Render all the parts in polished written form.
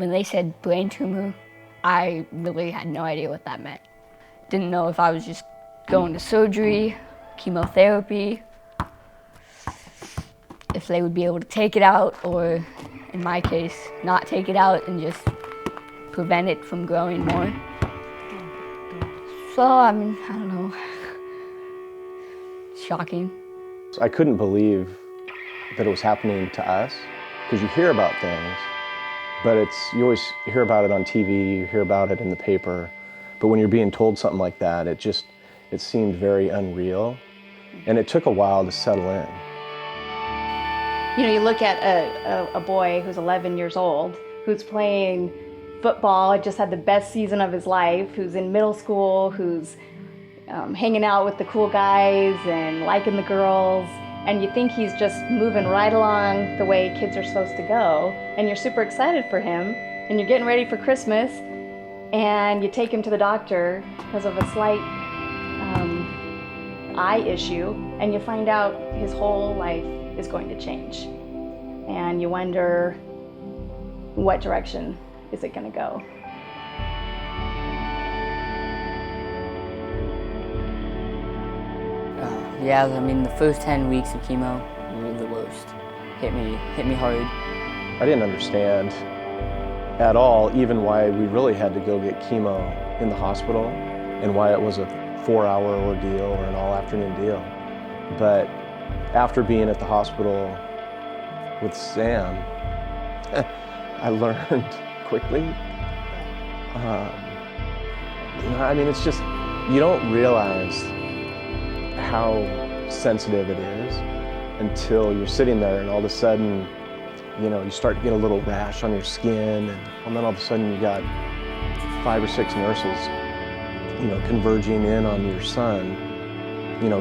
When they said brain tumor, I really had no idea what that meant. Didn't know if I was just going to surgery, chemotherapy, if they would be able to take it out, or in my case, not take it out and just prevent it from growing more. So, I don't know. Shocking. I couldn't believe that it was happening to us, because you hear about things, but you always hear about it on TV, you hear about it in the paper, but when you're being told something like that, it seemed very unreal, and it took a while to settle in. You know, you look at a boy who's 11 years old, who's playing football, just had the best season of his life, who's in middle school, who's hanging out with the cool guys and liking the girls, and you think he's just moving right along the way kids are supposed to go, and you're super excited for him, and you're getting ready for Christmas, and you take him to the doctor because of a slight eye issue, and you find out his whole life is going to change. And you wonder, what direction is it going to go? Yeah, the first 10 weeks of chemo were the worst. Hit me hard. I didn't understand at all even why we really had to go get chemo in the hospital and why it was a 4-hour ordeal or an all-afternoon deal. But after being at the hospital with Sam, I learned quickly. It's just, you don't realize how sensitive it is until you're sitting there and all of a sudden, you start to get a little rash on your skin, and then all of a sudden you got 5 or 6 nurses, converging in on your son,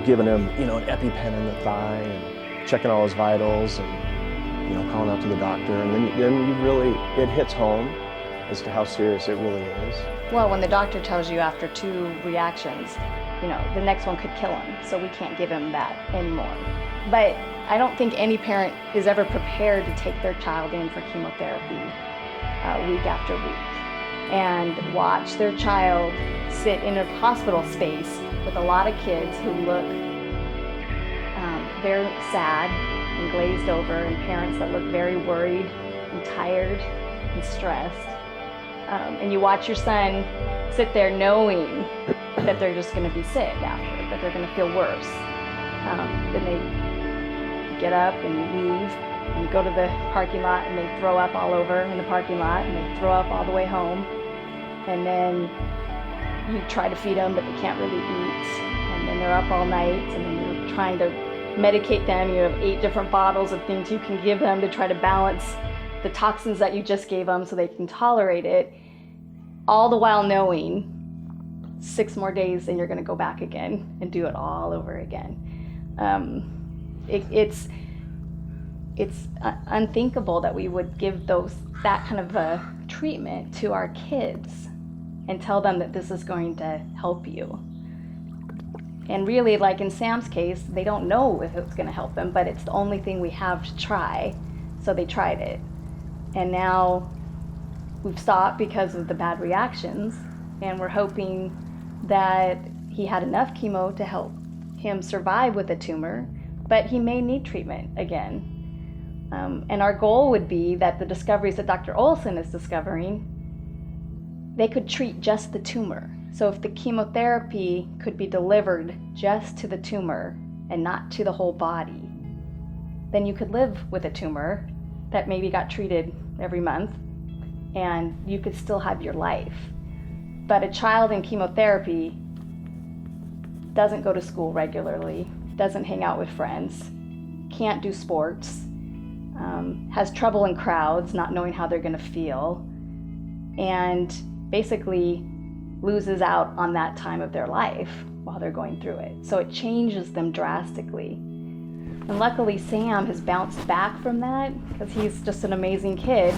giving him, an EpiPen in the thigh and checking all his vitals and, calling out to the doctor. And then you really, it hits home as to how serious it really is. Well, when the doctor tells you after 2 reactions, the next one could kill him, so we can't give him that anymore. But I don't think any parent is ever prepared to take their child in for chemotherapy week after week and watch their child sit in a hospital space with a lot of kids who look very sad and glazed over, and parents that look very worried and tired and stressed. And you watch your son sit there knowing that they're just going to be sick after, that they're going to feel worse. Then they get up and you leave, and you go to the parking lot and they throw up all over in the parking lot, and they throw up all the way home. And then you try to feed them, but they can't really eat. And then they're up all night, and then you're trying to medicate them. You have 8 different bottles of things you can give them to try to balance the toxins that you just gave them so they can tolerate it, all the while knowing 6 more days and you're going to go back again and do it all over again. It's unthinkable that we would give that kind of a treatment to our kids and tell them that this is going to help you. And really, like in Sam's case, they don't know if it's going to help them, but it's the only thing we have to try, so they tried it. And now we've stopped because of the bad reactions, and we're hoping that he had enough chemo to help him survive with a tumor, but he may need treatment again. And our goal would be that the discoveries that Dr. Olsen is discovering, they could treat just the tumor. So if the chemotherapy could be delivered just to the tumor and not to the whole body, then you could live with a tumor that maybe got treated every month, and you could still have your life. But a child in chemotherapy doesn't go to school regularly, doesn't hang out with friends, can't do sports, has trouble in crowds, not knowing how they're going to feel, and basically loses out on that time of their life while they're going through it. So it changes them drastically. And luckily Sam has bounced back from that because he's just an amazing kid,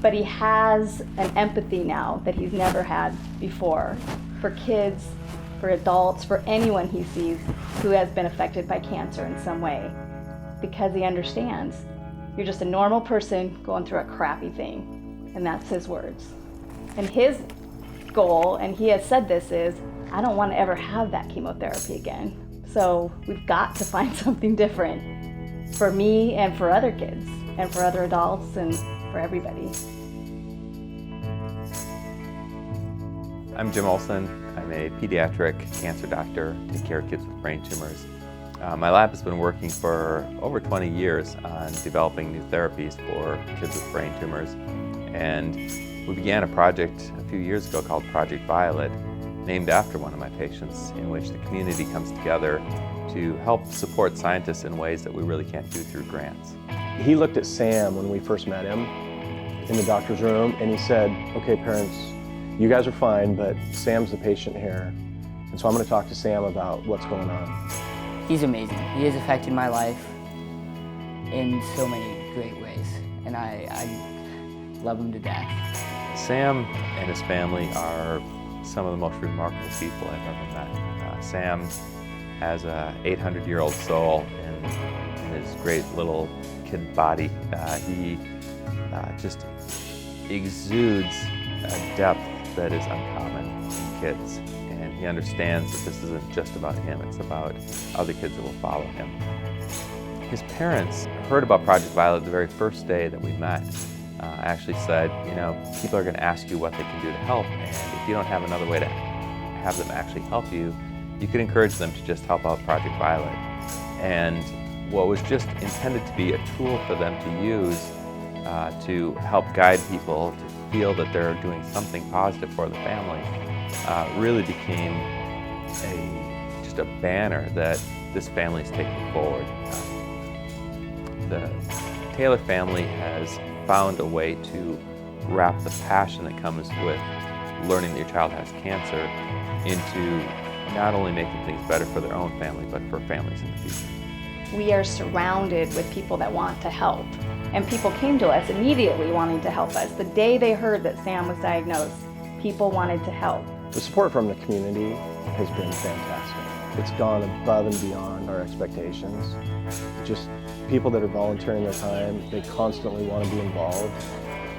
but he has an empathy now that he's never had before for kids, for adults, for anyone he sees who has been affected by cancer in some way, because he understands you're just a normal person going through a crappy thing. And that's his words. And his goal, and he has said this, is I don't want to ever have that chemotherapy again. So we've got to find something different for me and for other kids and for other adults and for everybody. I'm Jim Olsen. I'm a pediatric cancer doctor, take care of kids with brain tumors. My lab has been working for over 20 years on developing new therapies for kids with brain tumors. And we began a project a few years ago called Project Violet, named after one of my patients, in which the community comes together to help support scientists in ways that we really can't do through grants. He looked at Sam when we first met him in the doctor's room, and he said, okay, parents, you guys are fine, but Sam's the patient here. And so I'm going to talk to Sam about what's going on. He's amazing. He has affected my life in so many great ways, and I love him to death. Sam and his family are some of the most remarkable people I've ever met. Sam has a 800-year-old soul in his great little kid body. He just exudes a depth that is uncommon in kids. And he understands that this isn't just about him, it's about other kids that will follow him. His parents heard about Project Violet the very first day that we met. Actually said, you know, people are going to ask you what they can do to help, and if you don't have another way to have them actually help you, you could encourage them to just help out Project Violet. And what was just intended to be a tool for them to use to help guide people to feel that they're doing something positive for the family really became just a banner that this family is taking forward. The Taylor family has found a way to wrap the passion that comes with learning that your child has cancer into not only making things better for their own family, but for families in the future. We are surrounded with people that want to help. And people came to us immediately wanting to help us. The day they heard that Sam was diagnosed, people wanted to help. The support from the community has been fantastic. It's gone above and beyond our expectations. Just people that are volunteering their time, they constantly want to be involved,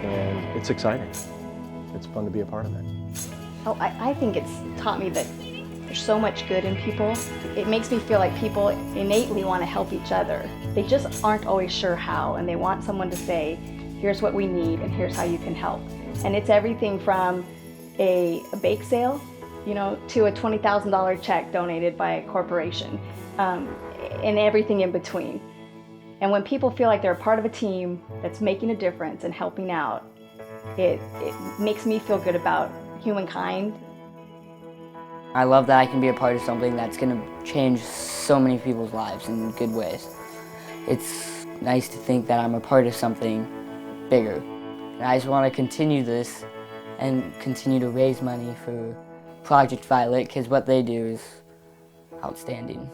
and it's exciting. It's fun to be a part of it. Oh, I think it's taught me that there's so much good in people. It makes me feel like people innately want to help each other. They just aren't always sure how, and they want someone to say, here's what we need and here's how you can help. And it's everything from a bake sale, you know, to a $20,000 check donated by a corporation, and everything in between. And when people feel like they're a part of a team that's making a difference and helping out, it makes me feel good about humankind. I love that I can be a part of something that's going to change so many people's lives in good ways. It's nice to think that I'm a part of something bigger. And I just want to continue this and continue to raise money for Project Violet, because what they do is outstanding.